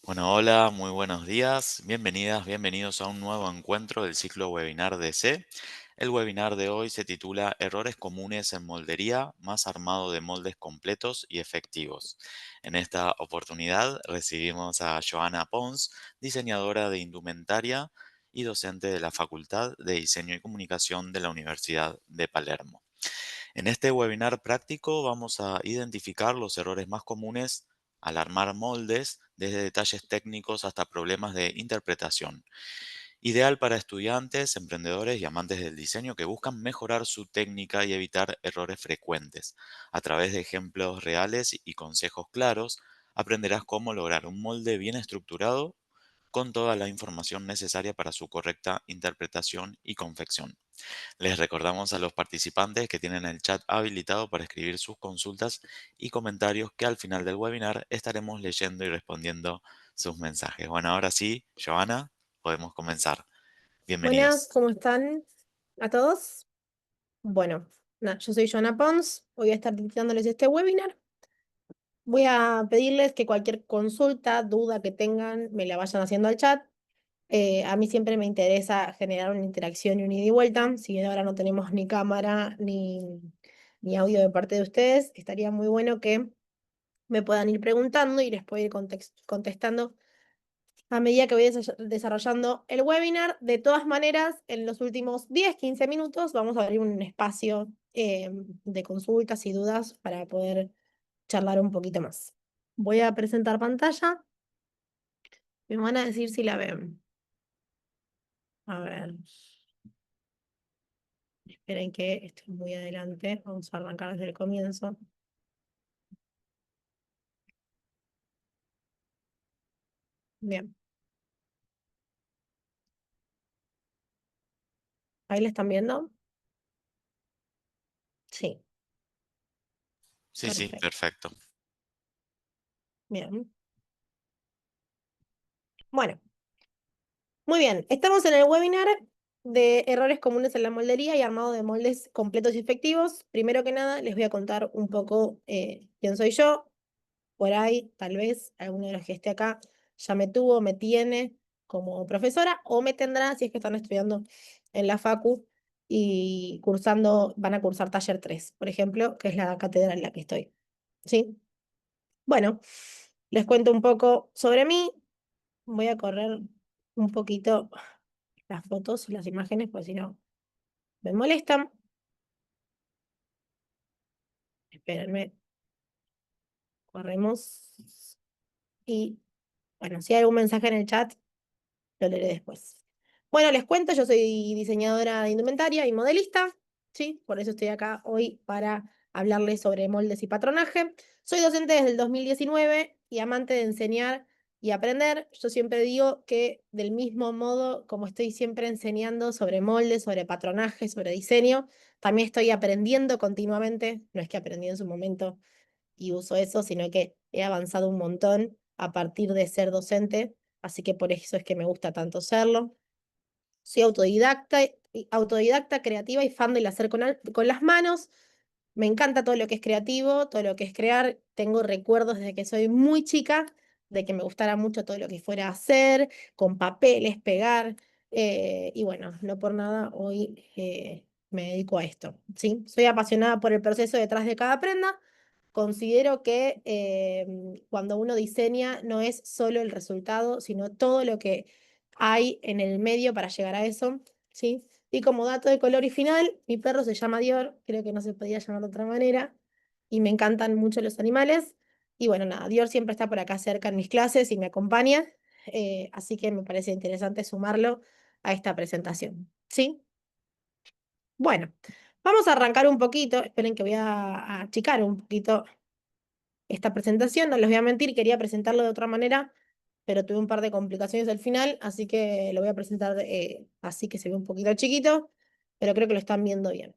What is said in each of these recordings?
Bueno, hola, muy buenos días. Bienvenidas, bienvenidos a un nuevo encuentro del ciclo webinar de C. El webinar de hoy se titula Errores comunes en moldería, más armado de moldes completos y efectivos. En esta oportunidad recibimos a Joana Pons, diseñadora de indumentaria y docente de la Facultad de Diseño y Comunicación de la Universidad de Palermo. En este webinar práctico vamos a identificar los errores más comunes al armar moldes, desde detalles técnicos hasta problemas de interpretación. Ideal para estudiantes, emprendedores y amantes del diseño que buscan mejorar su técnica y evitar errores frecuentes. A través de ejemplos reales y consejos claros, aprenderás cómo lograr un molde bien estructurado con toda la información necesaria para su correcta interpretación y confección. Les recordamos a los participantes que tienen el chat habilitado para escribir sus consultas y comentarios que al final del webinar estaremos leyendo y respondiendo sus mensajes. Bueno, ahora sí, Joana, podemos comenzar. Buenas, Bienvenidos. ¿cómo están a todos? Bueno, nada, yo soy Joana Pons, voy a estar dictándoles este webinar. Voy a pedirles que cualquier consulta, duda que tengan, me la vayan haciendo al chat. A mí siempre me interesa generar una interacción y un ida y vuelta. Si bien ahora no tenemos ni cámara ni audio de parte de ustedes, estaría muy bueno que me puedan ir preguntando y les puedo ir contestando a medida que voy desarrollando el webinar. De todas maneras, en los últimos 10-15 minutos vamos a abrir un espacio de consultas y dudas para poder charlar un poquito más. Voy a presentar pantalla. Me van a decir si la ven. A ver, esperen que estoy muy adelante. Vamos a arrancar desde el comienzo. Bien, ¿ahí la están viendo? Sí, Sí, sí, perfecto. perfecto. Bien. Bueno, muy bien, estamos en el webinar de errores comunes en la moldería y armado de moldes completos y efectivos. Primero que nada, les voy a contar un poco quién soy yo. Por ahí, tal vez, alguno de los que esté acá ya me tuvo, me tiene como profesora o me tendrá si es que están estudiando en la Facu y van a cursar taller 3, por ejemplo, que es la cátedra en la que estoy. ¿Sí? Bueno, les cuento un poco sobre mí. Voy a correr un poquito las fotos y las imágenes, pues si no me molestan. Espérenme, corremos. Y bueno, si hay algún mensaje en el chat, lo leeré después. Bueno, les cuento, yo soy diseñadora de indumentaria y modelista, ¿sí? Por eso estoy acá hoy para hablarles sobre moldes y patronaje. Soy docente desde el 2019 y amante de enseñar y aprender. Yo siempre digo que del mismo modo como estoy siempre enseñando sobre moldes, sobre patronaje, sobre diseño, también estoy aprendiendo continuamente. No es que aprendí en su momento y uso eso, sino que he avanzado un montón a partir de ser docente, así que por eso es que me gusta tanto serlo. Soy autodidacta, creativa y fan del hacer con las manos. Me encanta todo lo que es creativo, todo lo que es crear. Tengo recuerdos desde que soy muy chica de que me gustara mucho todo lo que fuera a hacer, con papeles, pegar. Y bueno, no por nada hoy me dedico a esto, ¿sí? Soy apasionada por el proceso detrás de cada prenda. Considero que cuando uno diseña no es solo el resultado, sino todo lo que hay en el medio para llegar a eso, ¿sí? Y como dato de color y final, mi perro se llama Dior, creo que no se podía llamar de otra manera, y me encantan mucho los animales. Y bueno, nada, Dior siempre está por acá cerca en mis clases y me acompaña, así que me parece interesante sumarlo a esta presentación, ¿sí? Bueno, vamos a arrancar un poquito, esperen que voy a achicar un poquito esta presentación, no les voy a mentir, quería presentarlo de otra manera, pero tuve un par de complicaciones al final, así que lo voy a presentar así que se ve un poquito chiquito, pero creo que lo están viendo bien.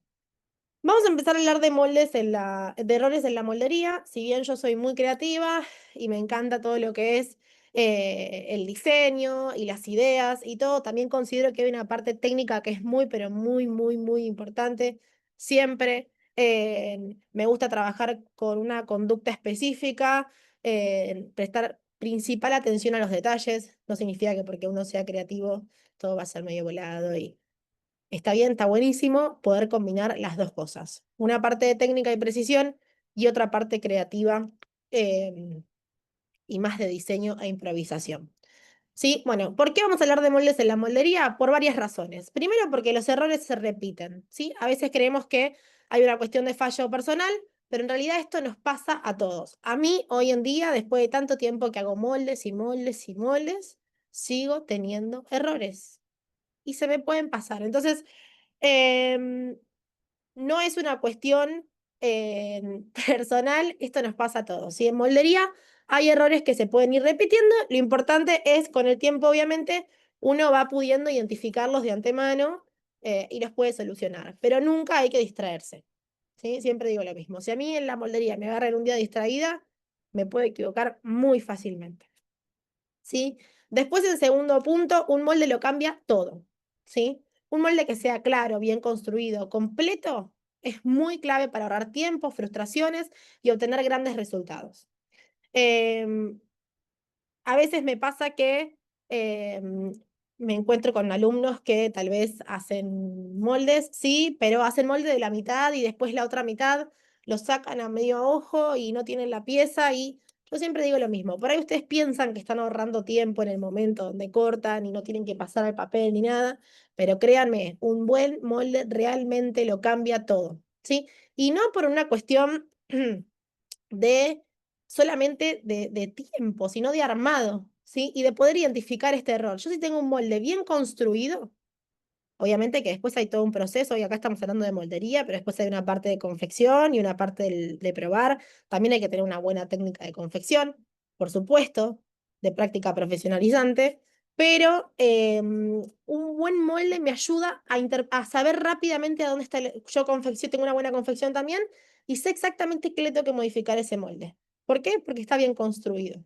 Vamos a empezar a hablar de de errores en la moldería. Si bien yo soy muy creativa y me encanta todo lo que es el diseño y las ideas y todo, también considero que hay una parte técnica que es muy, pero muy, muy, muy importante. Siempre me gusta trabajar con una conducta específica, prestar principal atención a los detalles. No significa que porque uno sea creativo todo va a ser medio volado y está bien, está buenísimo poder combinar las dos cosas. Una parte de técnica y precisión y otra parte creativa em, y más de diseño e improvisación. Sí, bueno, ¿por qué vamos a hablar de moldes en la moldería? Por varias razones. Primero, porque los errores se repiten, ¿sí? A veces creemos que hay una cuestión de fallo personal, pero en realidad esto nos pasa a todos. A mí, hoy en día, después de tanto tiempo que hago moldes y moldes y moldes, sigo teniendo errores y se me pueden pasar. Entonces, em, no es una cuestión personal, esto nos pasa a todos. ¿Sí? En moldería hay errores que se pueden ir repitiendo, lo importante es con el tiempo, obviamente, uno va pudiendo identificarlos de antemano y los puede solucionar, pero nunca hay que distraerse. ¿Sí? Siempre digo lo mismo, si a mí en la moldería me agarran un día distraída, me puedo equivocar muy fácilmente. ¿Sí? Después, en segundo punto, un molde lo cambia todo, ¿sí? Un molde que sea claro, bien construido, completo, es muy clave para ahorrar tiempo, frustraciones y obtener grandes resultados. Em, a veces me pasa que me encuentro con alumnos que tal vez hacen moldes, sí, pero hacen molde de la mitad y después la otra mitad lo sacan a medio ojo y no tienen la pieza y yo siempre digo lo mismo. Por ahí ustedes piensan que están ahorrando tiempo en el momento donde cortan y no tienen que pasar el papel ni nada, pero créanme, un buen molde realmente lo cambia todo, ¿sí? Y no por una cuestión de solamente de tiempo, sino de armado, ¿sí? Y de poder identificar este error. Yo si tengo un molde bien construido, obviamente que después hay todo un proceso, y acá estamos hablando de moldería, pero después hay una parte de confección y una parte de probar. También hay que tener una buena técnica de confección, por supuesto, de práctica profesionalizante, pero un buen molde me ayuda a saber rápidamente a dónde está. Yo confección, tengo una buena confección también y sé exactamente qué le tengo que modificar a ese molde. ¿Por qué? Porque está bien construido.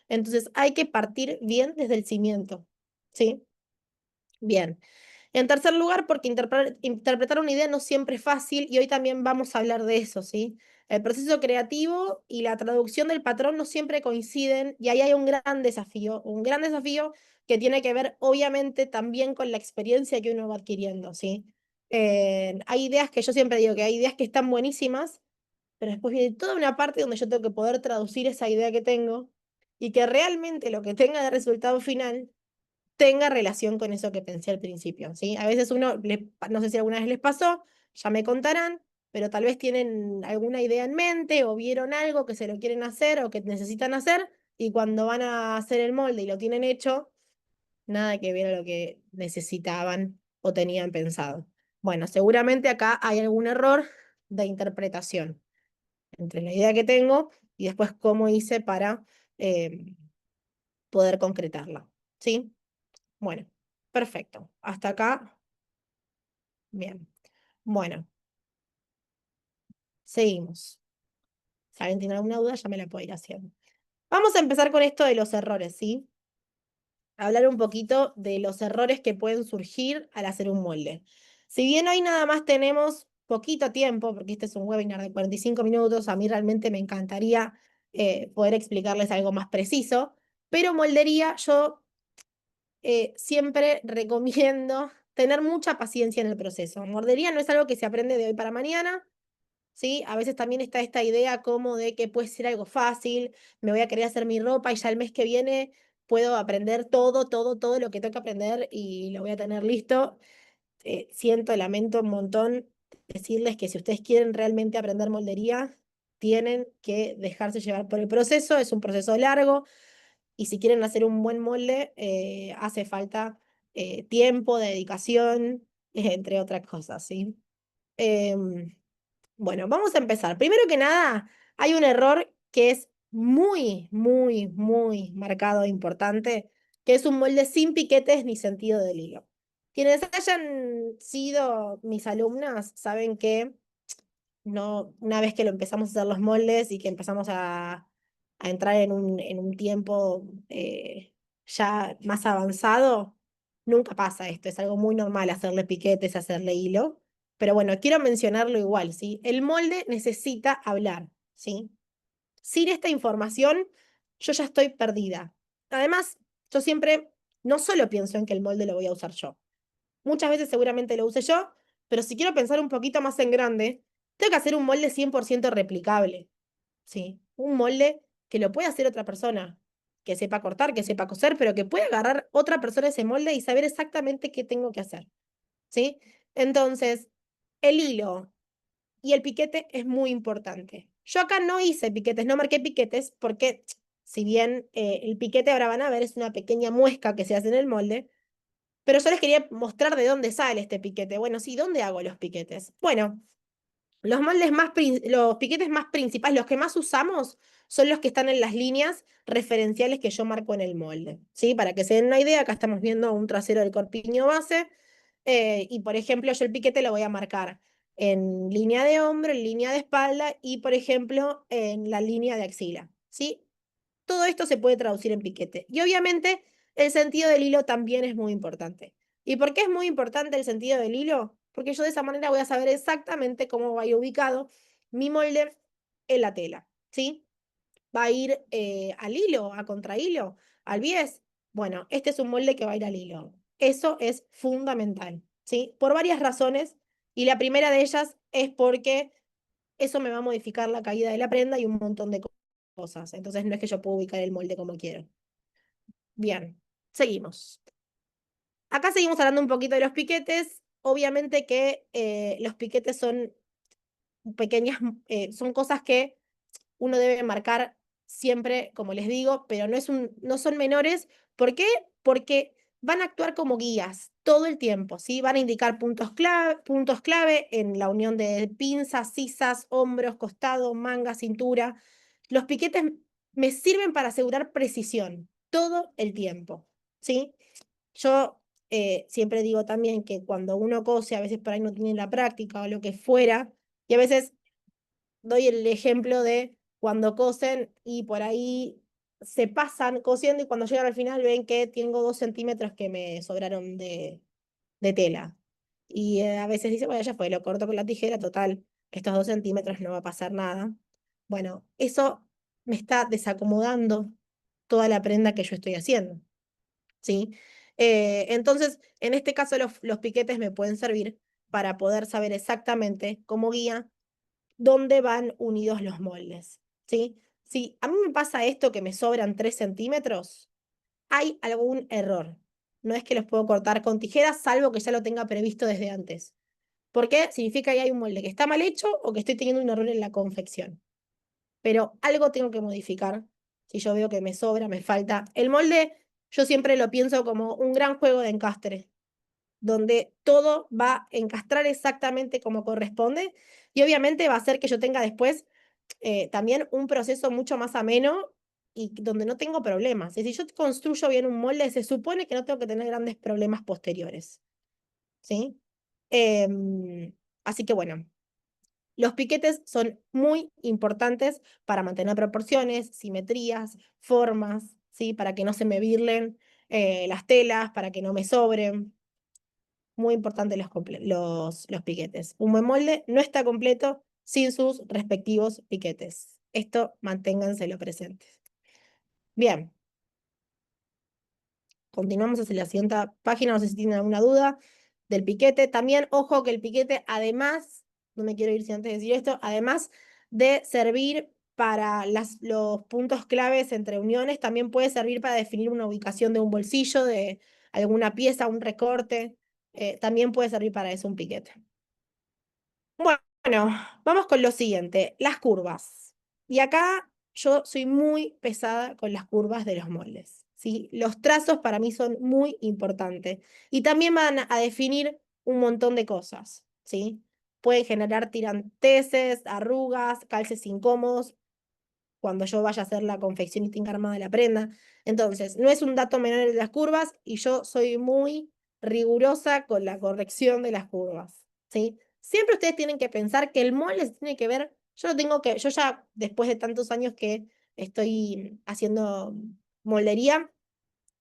Entonces hay que partir bien desde el cimiento, ¿sí? Bien. En tercer lugar, porque interpretar una idea no siempre es fácil y hoy también vamos a hablar de eso, ¿sí? El proceso creativo y la traducción del patrón no siempre coinciden y ahí hay un gran desafío que tiene que ver obviamente también con la experiencia que uno va adquiriendo, ¿sí? Hay ideas que yo siempre digo que hay ideas que están buenísimas, pero después viene toda una parte donde yo tengo que poder traducir esa idea que tengo y que realmente lo que tenga de resultado final tenga relación con eso que pensé al principio, ¿sí? A veces no sé si alguna vez les pasó, ya me contarán, pero tal vez tienen alguna idea en mente o vieron algo que se lo quieren hacer o que necesitan hacer y cuando van a hacer el molde y lo tienen hecho, nada que ver a lo que necesitaban o tenían pensado. Bueno, seguramente acá hay algún error de interpretación entre la idea que tengo y después cómo hice para eh, poder concretarla, ¿sí? Bueno, perfecto. Hasta acá, bien. Bueno, seguimos. Si alguien tiene alguna duda, ya me la puede ir haciendo. Vamos a empezar con esto de los errores, ¿sí? Hablar un poquito de los errores que pueden surgir al hacer un molde. Si bien hoy nada más tenemos poquito tiempo, porque este es un webinar de 45 minutos, a mí realmente me encantaría poder explicarles algo más preciso, pero moldería yo siempre recomiendo tener mucha paciencia en el proceso. Mordería no es algo que se aprende de hoy para mañana, ¿sí? A veces también está esta idea como de que puede ser algo fácil, me voy a querer hacer mi ropa y ya el mes que viene puedo aprender todo lo que tengo que aprender y lo voy a tener listo. Lamento un montón decirles que si ustedes quieren realmente aprender moldería, tienen que dejarse llevar por el proceso, es un proceso largo, y si quieren hacer un buen molde, hace falta tiempo, dedicación, entre otras cosas, ¿sí? Em, bueno, vamos a empezar. Primero que nada, hay un error que es muy marcado e importante, que es un molde sin piquetes ni sentido del hilo. Quienes hayan sido mis alumnas saben que no, una vez que lo empezamos a hacer los moldes y que empezamos a entrar en un tiempo ya más avanzado, nunca pasa esto. Es algo muy normal hacerle piquetes, hacerle hilo. Pero bueno, quiero mencionarlo igual, ¿sí? El molde necesita hablar, ¿sí? Sin esta información, yo ya estoy perdida. Además, yo siempre no solo pienso en que el molde lo voy a usar yo. Muchas veces seguramente lo use yo, pero si quiero pensar un poquito más en grande, tengo que hacer un molde 100% replicable. ¿Sí? Un molde que lo puede hacer otra persona, que sepa cortar, que sepa coser, pero que puede agarrar otra persona ese molde y saber exactamente qué tengo que hacer. ¿Sí? Entonces, el hilo y el piquete es muy importante. Yo acá no hice piquetes, no marqué piquetes, porque si bien el piquete ahora van a ver es una pequeña muesca que se hace en el molde, pero yo les quería mostrar de dónde sale este piquete. Bueno, sí, ¿dónde hago los piquetes? Bueno, los piquetes más principales, los que más usamos, son los que están en las líneas referenciales que yo marco en el molde, ¿sí? Para que se den una idea, acá estamos viendo un trasero del corpiño base, y por ejemplo, yo el piquete lo voy a marcar en línea de hombro, en línea de espalda y, por ejemplo, en la línea de axila, ¿sí? Todo esto se puede traducir en piquete. Y obviamente el sentido del hilo también es muy importante. ¿Y por qué es muy importante el sentido del hilo? Porque yo de esa manera voy a saber exactamente cómo va a ir ubicado mi molde en la tela, ¿sí? Va a ir al hilo, a contrahilo, al bies. Bueno, este es un molde que va a ir al hilo. Eso es fundamental, ¿sí? Por varias razones. Y la primera de ellas es porque eso me va a modificar la caída de la prenda y un montón de cosas. Entonces no es que yo pueda ubicar el molde como quiero. Bien, seguimos. Acá seguimos hablando un poquito de los piquetes. Obviamente que los piquetes son pequeñas, son cosas que uno debe marcar siempre, como les digo, pero no son menores. ¿Por qué? Porque van a actuar como guías todo el tiempo, ¿sí? Van a indicar puntos clave en la unión de pinzas, sisas, hombros, costado, manga, cintura. Los piquetes me sirven para asegurar precisión todo el tiempo, ¿sí? Yo siempre digo también que cuando uno cose, a veces por ahí no tiene la práctica o lo que fuera, y a veces doy el ejemplo de cuando cosen y por ahí se pasan cosiendo y cuando llegan al final ven que tengo 2 centímetros que me sobraron de tela. Y a veces dice, bueno, ya fue, lo corto con la tijera, total, estos 2 centímetros no va a pasar nada. Bueno, eso me está desacomodando toda la prenda que yo estoy haciendo, ¿sí? Entonces, en este caso, los piquetes me pueden servir para poder saber exactamente como guía dónde van unidos los moldes, ¿sí? Si a mí me pasa esto que me sobran 3 centímetros, hay algún error. No es que los puedo cortar con tijeras, salvo que ya lo tenga previsto desde antes. ¿Por qué? Significa que hay un molde que está mal hecho o que estoy teniendo un error en la confección. Pero algo tengo que modificar. Si yo veo que me sobra, me falta. El molde, yo siempre lo pienso como un gran juego de encastre, donde todo va a encastrar exactamente como corresponde y obviamente va a hacer que yo tenga después también un proceso mucho más ameno y donde no tengo problemas. Y si yo construyo bien un molde, se supone que no tengo que tener grandes problemas posteriores, ¿sí? Así que bueno, los piquetes son muy importantes para mantener proporciones, simetrías, formas, ¿sí? Para que no se me virlen las telas, para que no me sobren. Muy importante los piquetes. Un buen molde no está completo sin sus respectivos piquetes. Esto manténganselo presentes. Bien, continuamos hacia la siguiente página. No sé si tienen alguna duda del piquete. También, ojo que el piquete, además, no me quiero ir sin antes de decir esto, además de servir para los puntos claves entre uniones, también puede servir para definir una ubicación de un bolsillo, de alguna pieza, un recorte. También puede servir para eso un piquete. Bueno, vamos con lo siguiente, las curvas. Y acá yo soy muy pesada con las curvas de los moldes, ¿sí? Los trazos para mí son muy importantes y también van a definir un montón de cosas, ¿sí? Pueden generar tiranteses, arrugas, calces incómodos cuando yo vaya a hacer la confección y tenga armada la prenda. Entonces, no es un dato menor el de las curvas y yo soy muy rigurosa con la corrección de las curvas, ¿sí? Siempre ustedes tienen que pensar que el molde se tiene que ver, yo ya después de tantos años que estoy haciendo moldería,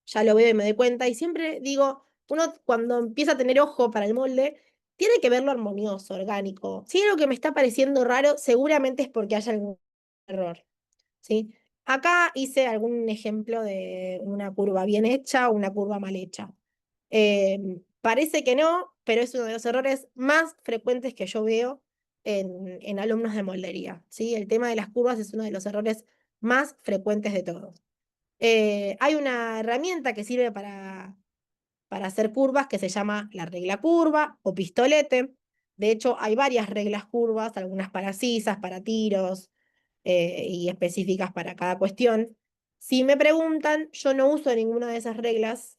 ya lo veo y me doy cuenta y siempre digo, uno cuando empieza a tener ojo para el molde, tiene que verlo armonioso, orgánico. Si hay algo que me está pareciendo raro, seguramente es porque hay algún error. ¿Sí? Acá hice algún ejemplo de una curva bien hecha o una curva mal hecha. Parece que no, pero es uno de los errores más frecuentes que yo veo en alumnos de moldería, ¿sí? El tema de las curvas es uno de los errores más frecuentes de todos. Hay una herramienta que sirve para hacer curvas que se llama la regla curva o pistolete. De hecho, hay varias reglas curvas, algunas para sisas, para tiros y específicas para cada cuestión. Si me preguntan, yo no uso ninguna de esas reglas,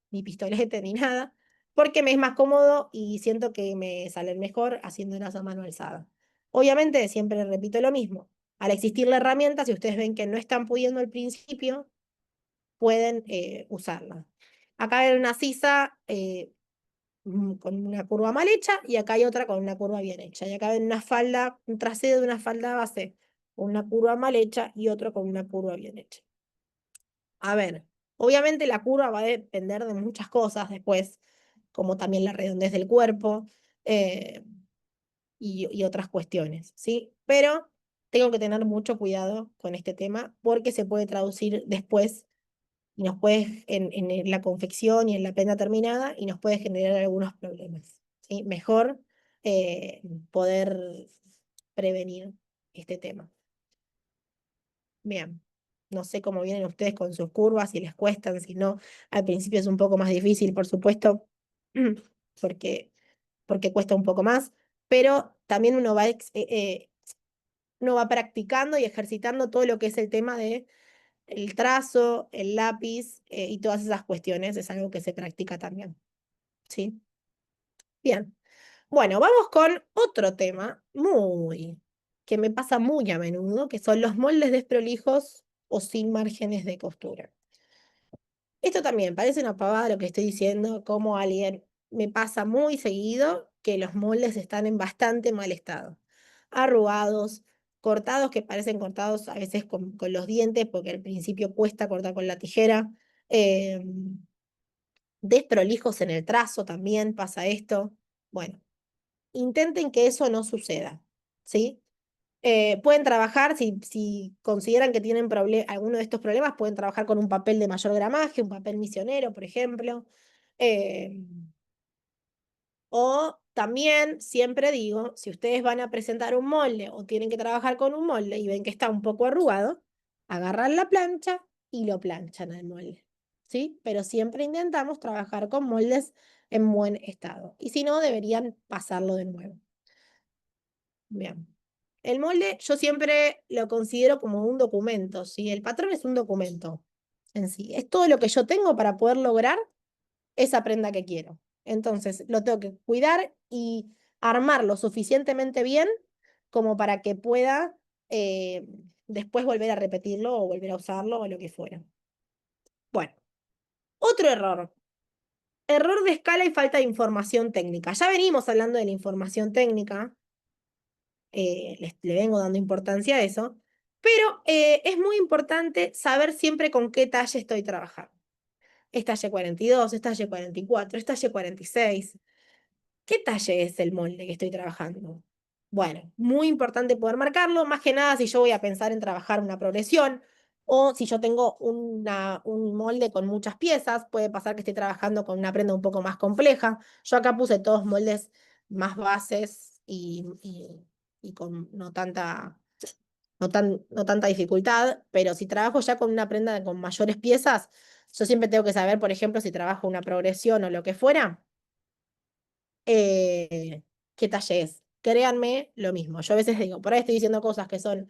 ni pistolete ni nada, porque me es más cómodo y siento que me salen mejor haciéndolas a mano alzada. Obviamente, siempre repito lo mismo. Al existir la herramienta, si ustedes ven que no están pudiendo al principio, pueden usarla. Acá hay una sisa con una curva mal hecha y acá hay otra con una curva bien hecha. Y acá ven una falda, un trasero de una falda base con una curva mal hecha y otro con una curva bien hecha. A ver, obviamente la curva va a depender de muchas cosas después, como también la redondez del cuerpo eh, y otras cuestiones, ¿sí? Pero tengo que tener mucho cuidado con este tema porque se puede traducir después y nos puede, en la confección y en la prenda terminada, y nos puede generar algunos problemas, ¿sí? Mejor poder prevenir este tema. Bien, no sé cómo vienen ustedes con sus curvas, si les cuestan, si no. Al principio es un poco más difícil, por supuesto, porque, porque cuesta un poco más, pero también uno va practicando y ejercitando todo lo que es el tema de el trazo, el lápiz y todas esas cuestiones es algo que se practica también, ¿sí? Bien. Bueno, vamos con otro tema que me pasa muy a menudo, que son los moldes desprolijos o sin márgenes de costura. Esto también parece una pavada lo que estoy diciendo, como alguien me pasa muy seguido que los moldes están en bastante mal estado. Arrugados, cortados que parecen cortados a veces con los dientes, porque al principio cuesta cortar con la tijera. eh, Desprolijos en el trazo también pasa esto. Bueno, intenten que eso no suceda, ¿sí? Pueden trabajar, si consideran que tienen alguno de estos problemas, pueden trabajar con un papel de mayor gramaje, un papel misionero, por ejemplo. Eh, o también, siempre digo, si ustedes van a presentar un molde o tienen que trabajar con un molde y ven que está un poco arrugado, agarran la plancha y lo planchan al molde, ¿sí? Pero siempre intentamos trabajar con moldes en buen estado. Y si no, deberían pasarlo de nuevo. Bien. El molde yo siempre lo considero como un documento, ¿sí? El patrón es un documento en sí. Es todo lo que yo tengo para poder lograr esa prenda que quiero. Entonces, lo tengo que cuidar y armar lo suficientemente bien como para que pueda después volver a repetirlo o volver a usarlo o lo que fuera. Bueno, otro error. Error de escala y falta de información técnica. Ya venimos hablando de la información técnica, le vengo dando importancia a eso, pero es muy importante saber siempre con qué talle estoy trabajando. ¿Es talle 42, es talle 44, es talle 46? ¿Qué talle es el molde que estoy trabajando? Bueno, muy importante poder marcarlo, más que nada si yo voy a pensar en trabajar una progresión o si yo tengo un molde con muchas piezas, puede pasar que esté trabajando con una prenda un poco más compleja. Yo acá puse todos moldes más bases y con no tanta dificultad, pero si trabajo ya con una prenda con mayores piezas, yo siempre tengo que saber, por ejemplo, si trabajo una progresión o lo que fuera qué talle es. Créanme lo mismo. Yo a veces digo, por ahí estoy diciendo cosas que son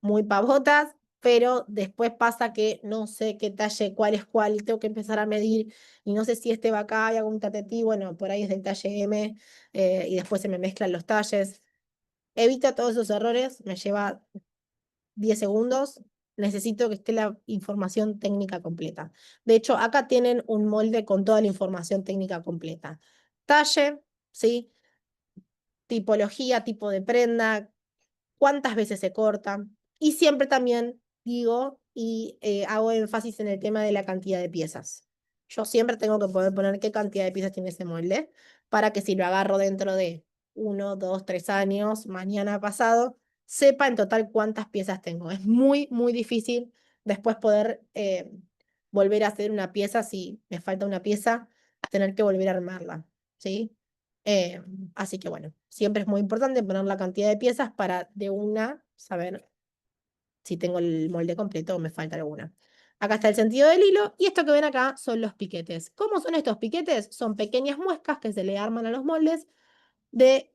muy pavotas, pero después pasa que no sé qué talle, cuál es cuál, y tengo que empezar a medir, y no sé si este va acá, hay algún tatetí, bueno, por ahí es del talle M, y después se me mezclan los talles. Evito todos esos errores, me lleva 10 segundos. Necesito que esté la información técnica completa. De hecho, acá tienen un molde con toda la información técnica completa. Talle, ¿sí? Tipología, tipo de prenda, cuántas veces se corta. Y siempre también digo y hago énfasis en el tema de la cantidad de piezas. Yo siempre tengo que poder poner qué cantidad de piezas tiene ese molde para que si lo agarro dentro de 1, 2, 3 años, mañana pasado, sepa en total cuántas piezas tengo. Es muy, muy difícil después poder volver a hacer una pieza si me falta una pieza, a tener que volver a armarla, ¿sí? Eh, Así que bueno, siempre es muy importante poner la cantidad de piezas para de una saber si tengo el molde completo o me falta alguna. Acá está el sentido del hilo y esto que ven acá son los piquetes. ¿Cómo son estos piquetes? Son pequeñas muescas que se le arman a los moldes de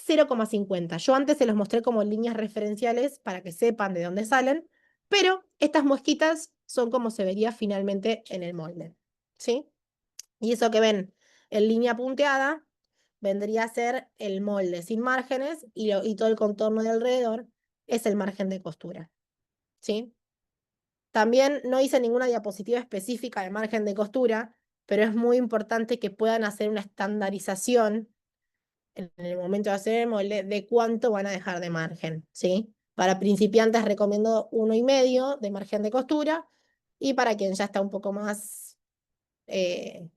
0,50. Yo antes se los mostré como líneas referenciales para que sepan de dónde salen, pero estas muesquitas son como se vería finalmente en el molde, ¿sí? Y eso que ven en línea punteada vendría a ser el molde sin márgenes y todo el contorno de alrededor es el margen de costura, ¿sí? También no hice ninguna diapositiva específica de margen de costura, pero es muy importante que puedan hacer una estandarización en el momento de hacer el molde de cuánto van a dejar de margen, ¿sí? Para principiantes recomiendo 1,5 de margen de costura y para quien ya está un poco más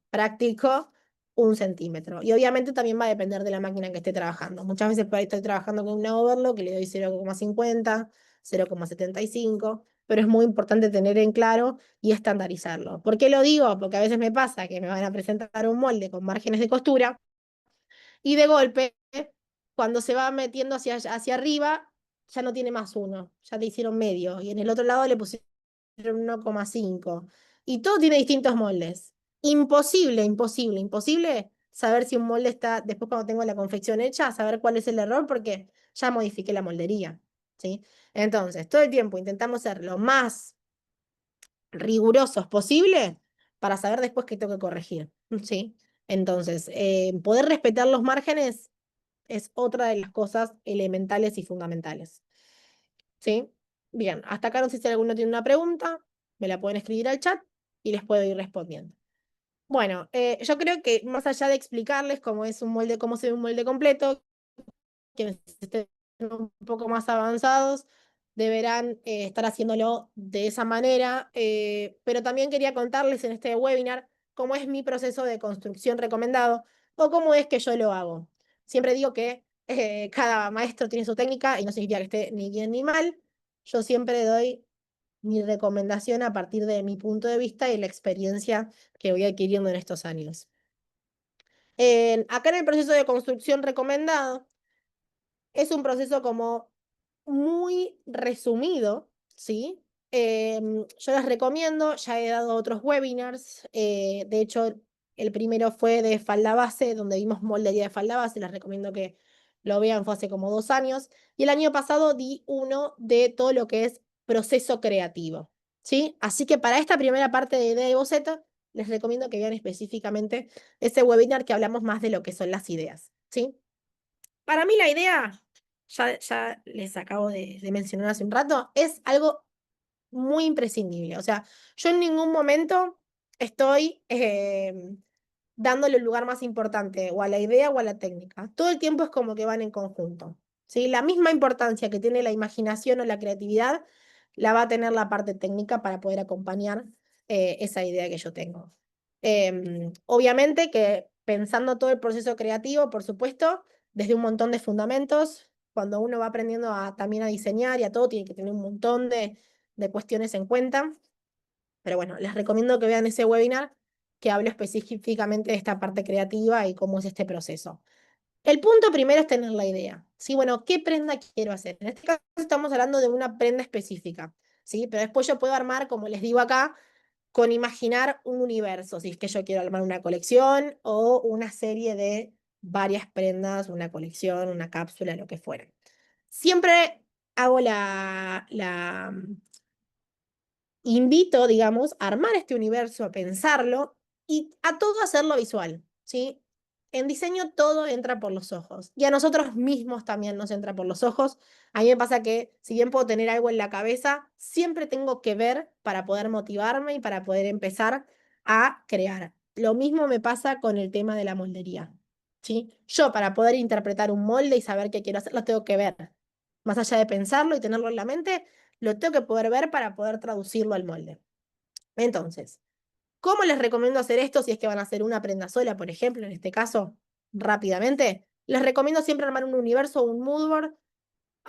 práctico, 1 centímetro. Y obviamente también va a depender de la máquina en que esté trabajando. Muchas veces por ahí estoy trabajando con una Overlock que le doy 0,50, 0,75, pero es muy importante tener en claro y estandarizarlo. ¿Por qué lo digo? Porque a veces me pasa que me van a presentar un molde con márgenes de costura y de golpe, cuando se va metiendo hacia arriba, ya no tiene más uno, ya te hicieron medio, y en el otro lado le pusieron 1,5. Y todo tiene distintos moldes. Imposible, imposible, imposible saber si un molde está, después cuando tengo la confección hecha, saber cuál es el error porque ya modifiqué la moldería, ¿sí? Entonces, todo el tiempo intentamos ser lo más rigurosos posible para saber después qué tengo que corregir, ¿sí? Entonces, poder respetar los márgenes es otra de las cosas elementales y fundamentales, ¿sí? Bien, hasta acá no sé si alguno tiene una pregunta, me la pueden escribir al chat y les puedo ir respondiendo. Bueno, yo creo que más allá de explicarles cómo es un molde, cómo se ve un molde completo, quienes estén un poco más avanzados deberán estar haciéndolo de esa manera, pero también quería contarles en este webinar cómo es mi proceso de construcción recomendado o cómo es que yo lo hago. Siempre digo que cada maestro tiene su técnica y no significa que esté ni bien ni mal. Yo siempre doy mi recomendación a partir de mi punto de vista y la experiencia que voy adquiriendo en estos años. Acá en el proceso de construcción recomendado, es un proceso como muy resumido, ¿sí? Yo les recomiendo, ya he dado otros webinars, de hecho el primero fue de falda base, donde vimos moldería de falda base, les recomiendo que lo vean, fue hace como 2 años, y el año pasado di uno de todo lo que es proceso creativo, ¿sí? Así que para esta primera parte de idea y boceto, les recomiendo que vean específicamente ese webinar que hablamos más de lo que son las ideas, ¿sí? Para mí la idea, ya les acabo de mencionar hace un rato, es algo muy imprescindible. O sea, yo en ningún momento estoy dándole el lugar más importante o a la idea o a la técnica. Todo el tiempo es como que van en conjunto, ¿sí? La misma importancia que tiene la imaginación o la creatividad la va a tener la parte técnica para poder acompañar esa idea que yo tengo. Obviamente que pensando todo el proceso creativo, por supuesto, desde un montón de fundamentos, cuando uno va aprendiendo también a diseñar y a todo, tiene que tener un montón de cuestiones en cuenta. Pero bueno, les recomiendo que vean ese webinar que hablo específicamente de esta parte creativa y cómo es este proceso. El punto primero es tener la idea, ¿sí? Bueno, ¿qué prenda quiero hacer? En este caso estamos hablando de una prenda específica, ¿sí? Pero después yo puedo armar, como les digo acá, con imaginar un universo, si es que yo quiero armar una colección o una serie de varias prendas, una colección, una cápsula, lo que fuera. Siempre hago invito, digamos, a armar este universo, a pensarlo y a todo hacerlo visual, ¿sí? En diseño todo entra por los ojos y a nosotros mismos también nos entra por los ojos. A mí me pasa que si bien puedo tener algo en la cabeza, siempre tengo que ver para poder motivarme y para poder empezar a crear. Lo mismo me pasa con el tema de la moldería, ¿sí? Yo para poder interpretar un molde y saber qué quiero hacer, lo tengo que ver. Más allá de pensarlo y tenerlo en la mente, lo tengo que poder ver para poder traducirlo al molde. Entonces, ¿cómo les recomiendo hacer esto si es que van a hacer una prenda sola, por ejemplo, en este caso, rápidamente? Les recomiendo siempre armar un universo o un moodboard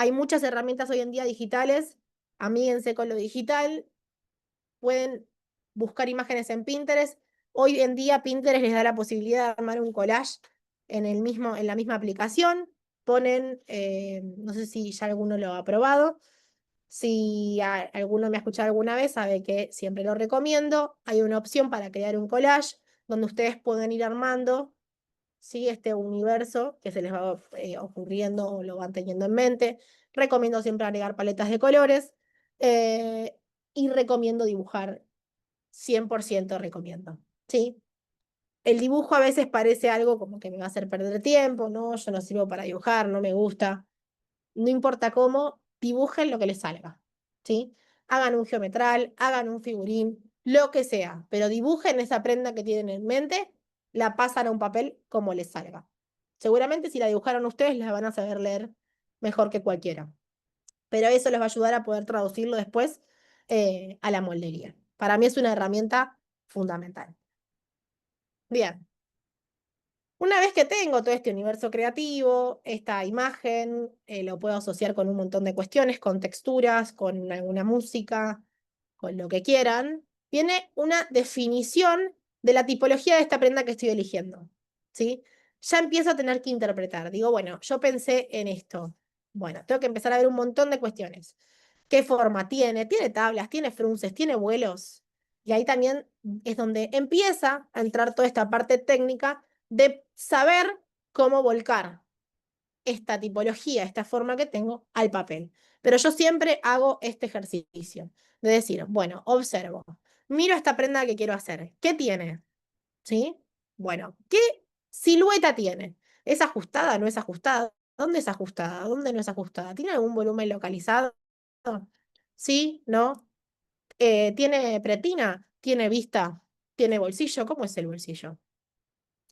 Hay muchas herramientas hoy en día digitales, amíguense con lo digital, pueden buscar imágenes en Pinterest. Hoy en día Pinterest les da la posibilidad de armar un collage en la misma aplicación. Ponen, no sé si ya alguno lo ha probado, si alguno me ha escuchado alguna vez, sabe que siempre lo recomiendo. Hay una opción para crear un collage donde ustedes pueden ir armando, ¿sí? Este universo que se les va ocurriendo o lo van teniendo en mente. Recomiendo siempre agregar paletas de colores eh, y recomiendo dibujar, 100% recomiendo, ¿sí? El dibujo a veces parece algo como que me va a hacer perder tiempo, ¿no? Yo no sirvo para dibujar, no me gusta. No importa cómo, dibujen lo que les salga, ¿sí? Hagan un geometral, hagan un figurín, lo que sea, pero dibujen esa prenda que tienen en mente, la pasan a un papel como les salga. Seguramente si la dibujaron ustedes, la van a saber leer mejor que cualquiera, pero eso les va a ayudar a poder traducirlo después a la moldería. Para mí es una herramienta fundamental. Bien. Una vez que tengo todo este universo creativo, esta imagen, lo puedo asociar con un montón de cuestiones, con texturas, con alguna música, con lo que quieran. Viene una definición de la tipología de esta prenda que estoy eligiendo, ¿sí? Ya empiezo a tener que interpretar. Digo, bueno, yo pensé en esto. Bueno, tengo que empezar a ver un montón de cuestiones. ¿Qué forma tiene? ¿Tiene tablas? ¿Tiene frunces? ¿Tiene vuelos? Y ahí también es donde empieza a entrar toda esta parte técnica de saber cómo volcar esta tipología, esta forma que tengo al papel. Pero yo siempre hago este ejercicio de decir, bueno, observo, miro esta prenda que quiero hacer. ¿Qué tiene? ¿Sí? Bueno, ¿qué silueta tiene? ¿Es ajustada? ¿No es ajustada? ¿Dónde es ajustada? ¿Dónde no es ajustada? ¿Tiene algún volumen localizado? ¿Sí? ¿No? ¿Tiene pretina? ¿Tiene vista? ¿Tiene bolsillo? ¿Cómo es el bolsillo?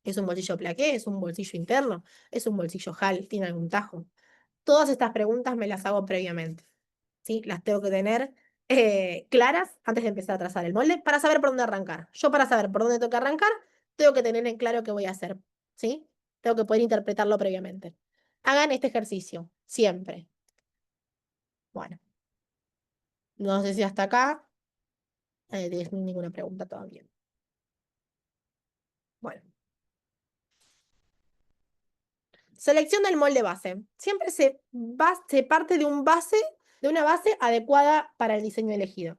¿Es un bolsillo plaqué? ¿Es un bolsillo interno? ¿Es un bolsillo HAL? ¿Tiene algún tajo? Todas estas preguntas me las hago previamente, ¿sí? Las tengo que tener claras antes de empezar a trazar el molde para saber por dónde arrancar. Yo para saber por dónde tengo que arrancar, tengo que tener en claro qué voy a hacer, ¿sí? Tengo que poder interpretarlo previamente. Hagan este ejercicio, siempre. Bueno, no sé si hasta acá tienes ninguna pregunta todavía. Bueno. Selección del molde base. Siempre se parte de de una base adecuada para el diseño elegido.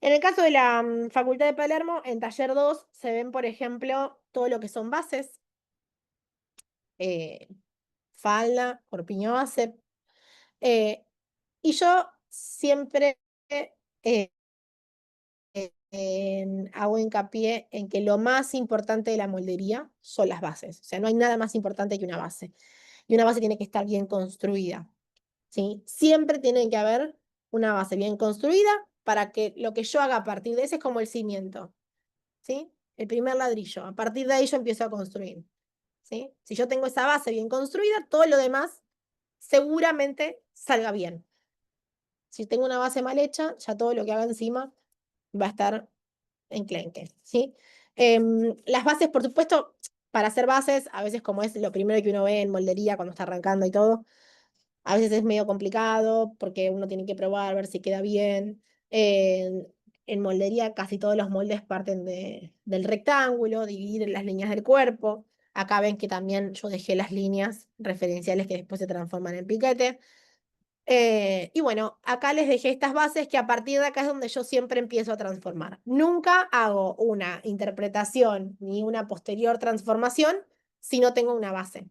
En el caso de la Facultad de Palermo, en taller 2 se ven, por ejemplo, todo lo que son bases, eh, falda, corpiño base. eh, y yo siempre eh, hago hincapié en que lo más importante de la moldería son las bases. O sea, no hay nada más importante que una base. Y una base tiene que estar bien construida. ¿Sí? Siempre tiene que haber una base bien construida para que lo que yo haga a partir de ese es como el cimiento, ¿sí? El primer ladrillo. A partir de ahí yo empiezo a construir, ¿sí? Si yo tengo esa base bien construida, todo lo demás seguramente salga bien. Si tengo una base mal hecha, ya todo lo que haga encima va a estar enclenque, ¿sí? Las bases, por supuesto, para hacer bases, a veces como es lo primero que uno ve en moldería cuando está arrancando y todo, a veces es medio complicado porque uno tiene que probar, ver si queda bien. En moldería casi todos los moldes parten del rectángulo, dividir las líneas del cuerpo. Acá ven que también yo dejé las líneas referenciales que después se transforman en piquete. Y bueno, acá les dejé estas bases que a partir de acá es donde yo siempre empiezo a transformar. Nunca hago una interpretación ni una posterior transformación si no tengo una base,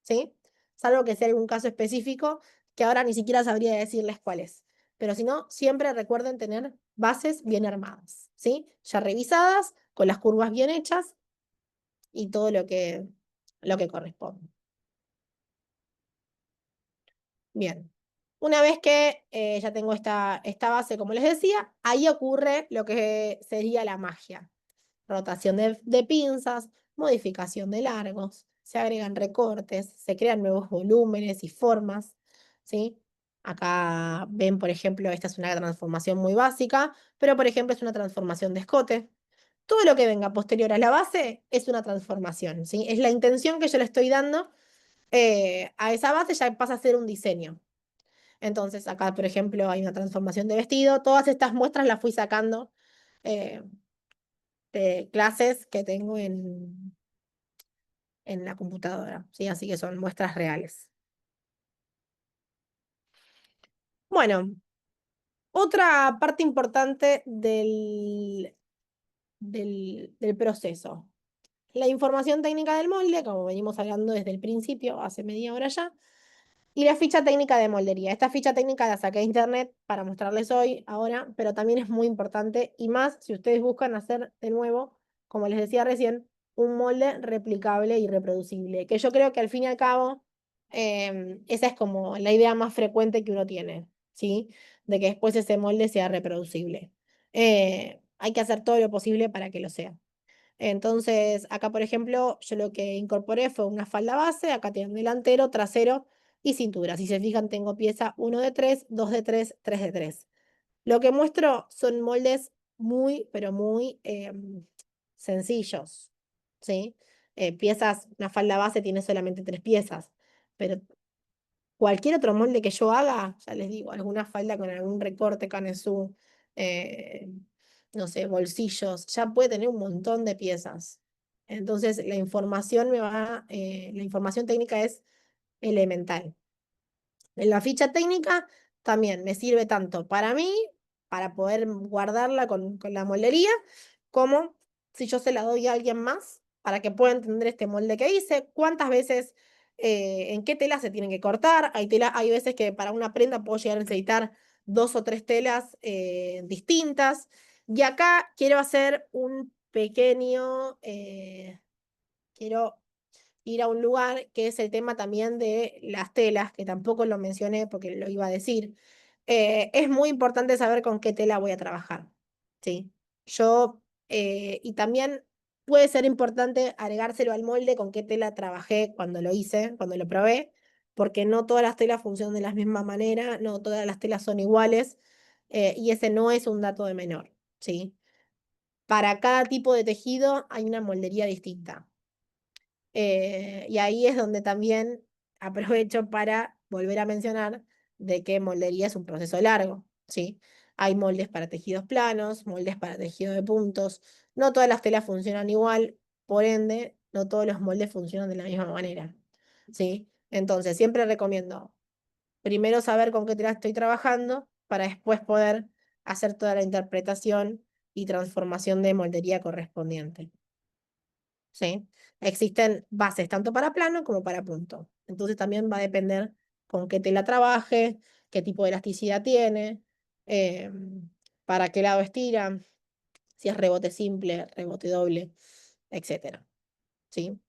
¿sí? Salvo que sea algún caso específico que ahora ni siquiera sabría decirles cuál es. Pero si no, siempre recuerden tener bases bien armadas, ¿sí? Ya revisadas, con las curvas bien hechas y todo lo que corresponde. Bien. Una vez que ya tengo esta base, como les decía, ahí ocurre lo que sería la magia. Rotación de pinzas, modificación de largos, se agregan recortes, se crean nuevos volúmenes y formas, ¿sí? Acá ven, por ejemplo, esta es una transformación muy básica, pero por ejemplo es una transformación de escote. Todo lo que venga posterior a la base es una transformación, ¿sí? Es la intención que yo le estoy dando a esa base, ya pasa a ser un diseño. Entonces, acá, por ejemplo, hay una transformación de vestido. Todas estas muestras las fui sacando eh, de clases que tengo en la computadora, ¿sí? Así que son muestras reales. Bueno, otra parte importante del proceso. La información técnica del molde, como venimos hablando desde el principio, hace media hora ya. Y la ficha técnica de moldería. Esta ficha técnica la saqué de internet para mostrarles hoy, ahora, pero también es muy importante y más si ustedes buscan hacer de nuevo, como les decía recién, un molde replicable y reproducible, que yo creo que al fin y al cabo esa es como la idea más frecuente que uno tiene, ¿sí? De que después ese molde sea reproducible. Hay que hacer todo lo posible para que lo sea. Entonces, acá, por ejemplo, yo lo que incorporé fue una falda base, acá tienen delantero, trasero y cintura. Si se fijan, tengo pieza 1 de 3, 2 de 3, 3 de 3. Lo que muestro son moldes muy, pero muy sencillos, ¿sí? Piezas, una falda base tiene solamente 3 piezas, pero cualquier otro molde que yo haga, ya les digo, alguna falda con algún recorte, canesú, eh, no sé, bolsillos, ya puede tener un montón de piezas. Entonces, la información técnica es elemental. En la ficha técnica también me sirve tanto para mí, para poder guardarla con la moldería, como si yo se la doy a alguien más, para que pueda entender este molde que hice, cuántas veces, en qué telas se tienen que cortar. Hay veces que para una prenda puedo llegar a necesitar 2 o 3 telas distintas. Y acá quiero hacer un pequeño, quiero ir a un lugar que es el tema también de las telas, que tampoco lo mencioné porque lo iba a decir. Es muy importante saber con qué tela voy a trabajar, ¿sí? Y también puede ser importante agregárselo al molde con qué tela trabajé cuando lo hice, cuando lo probé, porque no todas las telas funcionan de la misma manera, no todas las telas son iguales, y ese no es un dato de menor, ¿sí? Para cada tipo de tejido hay una moldería distinta. Y ahí es donde también aprovecho para volver a mencionar de que moldería es un proceso largo, ¿sí? Hay moldes para tejidos planos, moldes para tejido de puntos. No todas las telas funcionan igual, por ende, no todos los moldes funcionan de la misma manera, ¿sí? Entonces, siempre recomiendo primero saber con qué tela estoy trabajando para después poder hacer toda la interpretación y transformación de moldería correspondiente. ¿Sí? Existen bases tanto para plano como para punto. Entonces también va a depender con qué tela trabaje, qué tipo de elasticidad tiene, eh, para qué lado estira, si es rebote simple, rebote doble, etcétera. ¿Sí?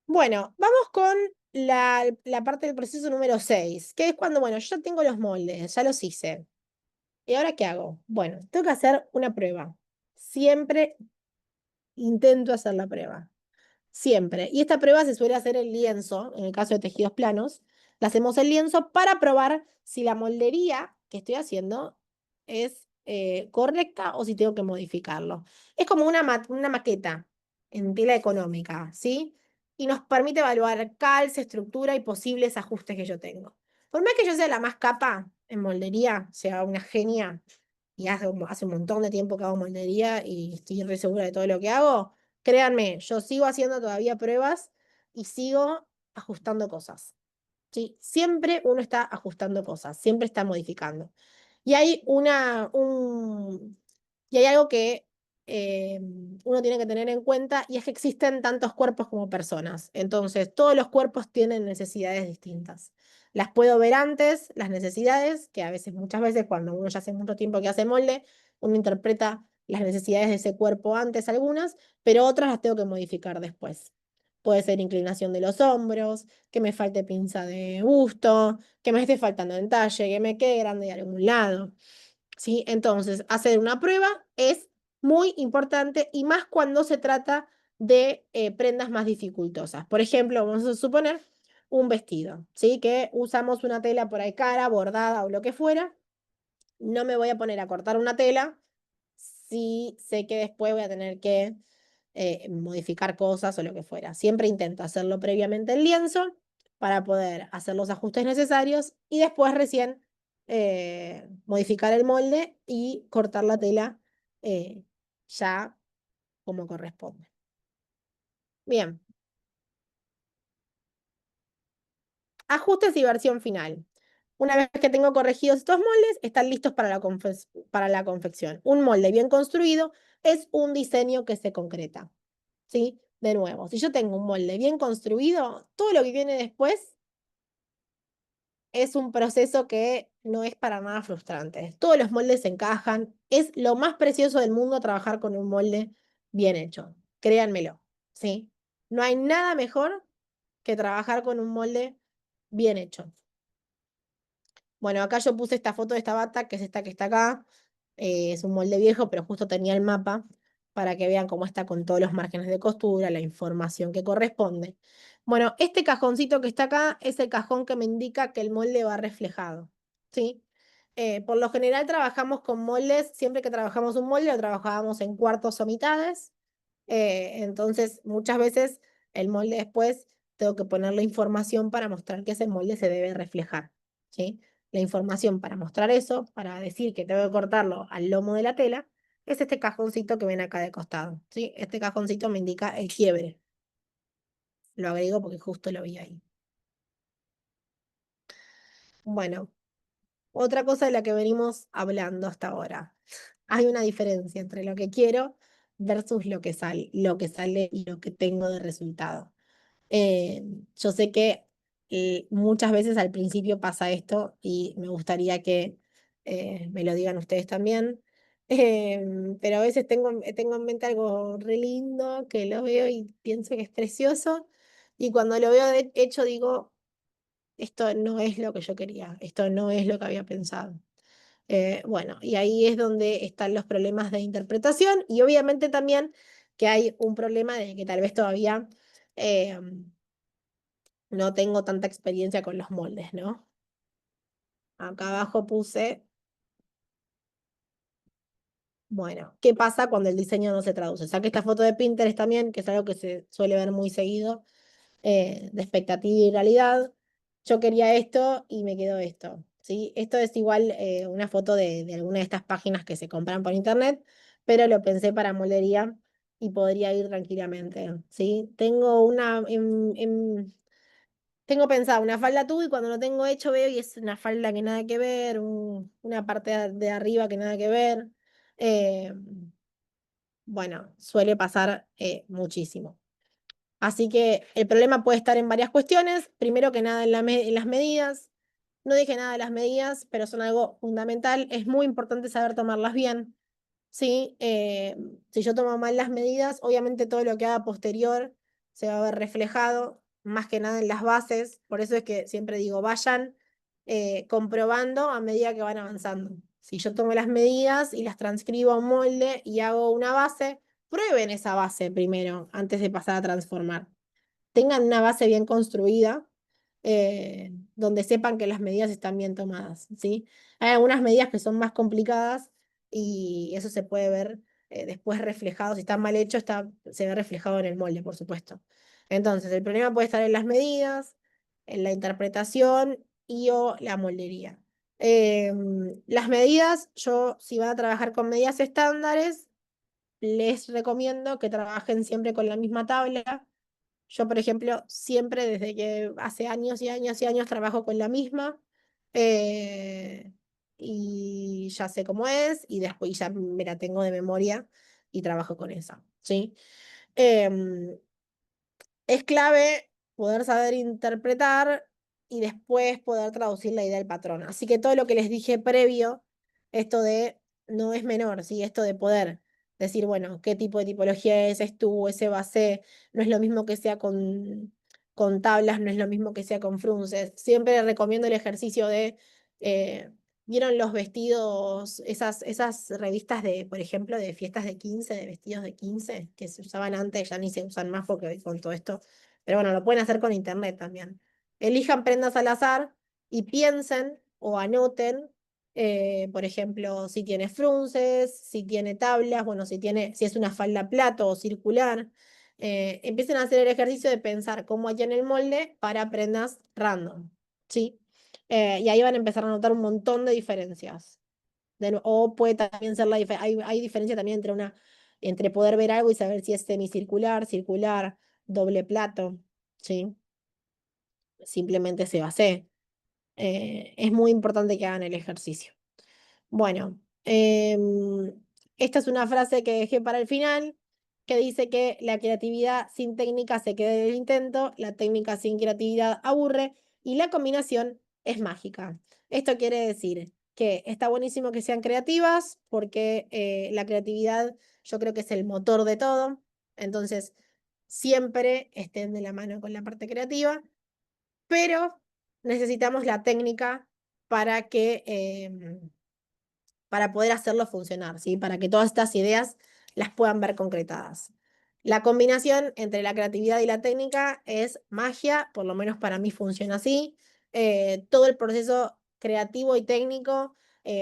Bueno, vamos con la parte del proceso número 6, que es cuando, bueno, yo ya tengo los moldes, ya los hice. ¿Y ahora qué hago? Bueno, tengo que hacer una prueba. Siempre intento hacer la prueba. Siempre. Y esta prueba se suele hacer en lienzo, en el caso de tejidos planos. La hacemos en lienzo para probar si la moldería que estoy haciendo es correcta o si tengo que modificarlo. Es como una maqueta en tela económica, ¿sí? Y nos permite evaluar calce, estructura y posibles ajustes que yo tengo. Por más que yo sea la más capa en moldería, sea una genia, y hace un montón de tiempo que hago moldería y estoy re segura de todo lo que hago. Créanme, yo sigo haciendo todavía pruebas y sigo ajustando cosas. ¿Sí? Siempre uno está ajustando cosas, siempre está modificando. Y hay y hay algo que uno tiene que tener en cuenta y es que existen tantos cuerpos como personas. Entonces, todos los cuerpos tienen necesidades distintas. Las puedo ver antes, las necesidades, que a veces, muchas veces, cuando uno ya hace mucho tiempo que hace molde, uno interpreta las necesidades de ese cuerpo antes algunas, pero otras las tengo que modificar después. Puede ser inclinación de los hombros, que me falte pinza de busto, que me esté faltando detalle, que me quede grande de algún lado. ¿Sí? Entonces, hacer una prueba es muy importante y más cuando se trata de prendas más dificultosas. Por ejemplo, vamos a suponer un vestido, ¿sí? Que usamos una tela por ahí cara, bordada o lo que fuera. No me voy a poner a cortar una tela si sé que después voy a tener que modificar cosas o lo que fuera. Siempre intento hacerlo previamente en lienzo para poder hacer los ajustes necesarios y después recién modificar el molde y cortar la tela ya como corresponde. Bien, ajustes y versión final. Una vez que tengo corregidos estos moldes, están listos para para la confección. Un molde bien construido es un diseño que se concreta, ¿sí? De nuevo, si yo tengo un molde bien construido, todo lo que viene después es un proceso que no es para nada frustrante. Todos los moldes se encajan. Es lo más precioso del mundo trabajar con un molde bien hecho. Créanmelo, ¿sí? No hay nada mejor que trabajar con un molde bien hecho. Bueno, acá yo puse esta foto de esta bata, que es esta que está acá. Es un molde viejo, pero justo tenía el mapa para que vean cómo está con todos los márgenes de costura, la información que corresponde. Bueno, este cajoncito que está acá es el cajón que me indica que el molde va reflejado, ¿sí? Por lo general trabajamos con moldes, siempre que trabajamos un molde lo trabajábamos en cuartos o mitades. Entonces, muchas veces el molde después tengo que poner la información para mostrar que ese molde se debe reflejar, ¿sí? La información para mostrar eso, para decir que tengo que cortarlo al lomo de la tela, es este cajoncito que ven acá de costado, ¿sí? Este cajoncito me indica el quiebre. Lo agrego porque justo lo vi ahí. Bueno, otra cosa de la que venimos hablando hasta ahora. Hay una diferencia entre lo que quiero versus lo que sale y lo que tengo de resultado. Yo sé que muchas veces al principio pasa esto y me gustaría que me lo digan ustedes también. Pero a veces tengo en mente algo re lindo que lo veo y pienso que es precioso. Y cuando lo veo hecho digo, esto no es lo que yo quería, esto no es lo que había pensado. Bueno, y ahí es donde están los problemas de interpretación y obviamente también que hay un problema de que tal vez todavía eh, no tengo tanta experiencia con los moldes, ¿no? Acá abajo puse, bueno, ¿qué pasa cuando el diseño no se traduce? Saqué esta foto de Pinterest también, que es algo que se suele ver muy seguido, de expectativa y realidad. Yo quería esto y me quedó esto, ¿sí? Esto es igual una foto de alguna de estas páginas que se compran por internet, pero lo pensé para moldería y podría ir tranquilamente, ¿sí? Tengo tengo pensado una falda tubo y cuando lo tengo hecho veo y es una falda que nada que ver, una parte de arriba que nada que ver. Eh, bueno, suele pasar muchísimo. Así que el problema puede estar en varias cuestiones. Primero que nada en las medidas. No dije nada de las medidas, pero son algo fundamental. Es muy importante saber tomarlas bien. ¿Sí? Si yo tomo mal las medidas, obviamente todo lo que haga posterior se va a ver reflejado, más que nada en las bases. Por eso es que siempre digo, vayan comprobando a medida que van avanzando. Si yo tomo las medidas y las transcribo a un molde y hago una base, prueben esa base primero antes de pasar a transformar. Tengan una base bien construida, donde sepan que las medidas están bien tomadas, ¿sí? Hay algunas medidas que son más complicadas y eso se puede ver después reflejado. Si está mal hecho, se ve reflejado en el molde, por supuesto. Entonces, el problema puede estar en las medidas, en la interpretación y o la moldería. Las medidas, yo si van a trabajar con medidas estándares, les recomiendo que trabajen siempre con la misma tabla. Yo, por ejemplo, siempre desde que hace años y años y años trabajo con la misma eh, y ya sé cómo es y después ya me la tengo de memoria y trabajo con esa, ¿sí? Em, es clave poder saber interpretar y después poder traducir la idea del patrón. Así que todo lo que les dije previo, esto de no es menor, ¿sí? Esto de poder decir, bueno, qué tipo de tipología es tú, ese base, no es lo mismo que sea con tablas, no es lo mismo que sea con frunces. Siempre recomiendo el ejercicio de, ¿vieron los vestidos, esas revistas de, por ejemplo, de fiestas de 15 de vestidos de 15 que se usaban antes, ya ni se usan más porque con todo esto, pero bueno, lo pueden hacer con internet también. Elijan prendas al azar y piensen o anoten, por ejemplo, si tiene frunces, si tiene tablas, bueno, si es una falda plato o circular. empiecen a hacer el ejercicio de pensar cómo hay en el molde para prendas random, ¿sí? Y ahí van a empezar a notar un montón de diferencias. O puede también ser hay diferencia también entre poder ver algo y saber si es semicircular, circular, doble plato, ¿sí? Simplemente se base. Es muy importante que hagan el ejercicio. Bueno, esta es una frase que dejé para el final, que dice que la creatividad sin técnica se queda en el intento, la técnica sin creatividad aburre y la combinación es mágica. Esto quiere decir que está buenísimo que sean creativas porque la creatividad yo creo que es el motor de todo, entonces siempre estén de la mano con la parte creativa, pero necesitamos la técnica para para poder hacerlo funcionar, ¿sí? Para que todas estas ideas las puedan ver concretadas. La combinación entre la creatividad y la técnica es magia, por lo menos para mí funciona así. Todo el proceso creativo y técnico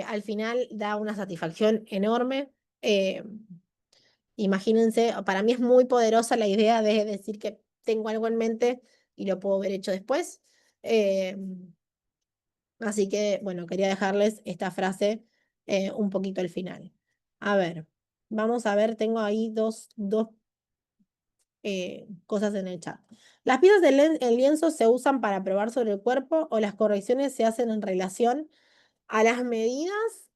al final da una satisfacción enorme. Eh, Imagínense, para mí es muy poderosa la idea de decir que tengo algo en mente y lo puedo ver hecho después. Eh, Así que, bueno, quería dejarles esta frase un poquito al final. A ver, vamos a ver, tengo ahí dos cosas en el chat. ¿Las piezas del el lienzo se usan para probar sobre el cuerpo o las correcciones se hacen en relación a las medidas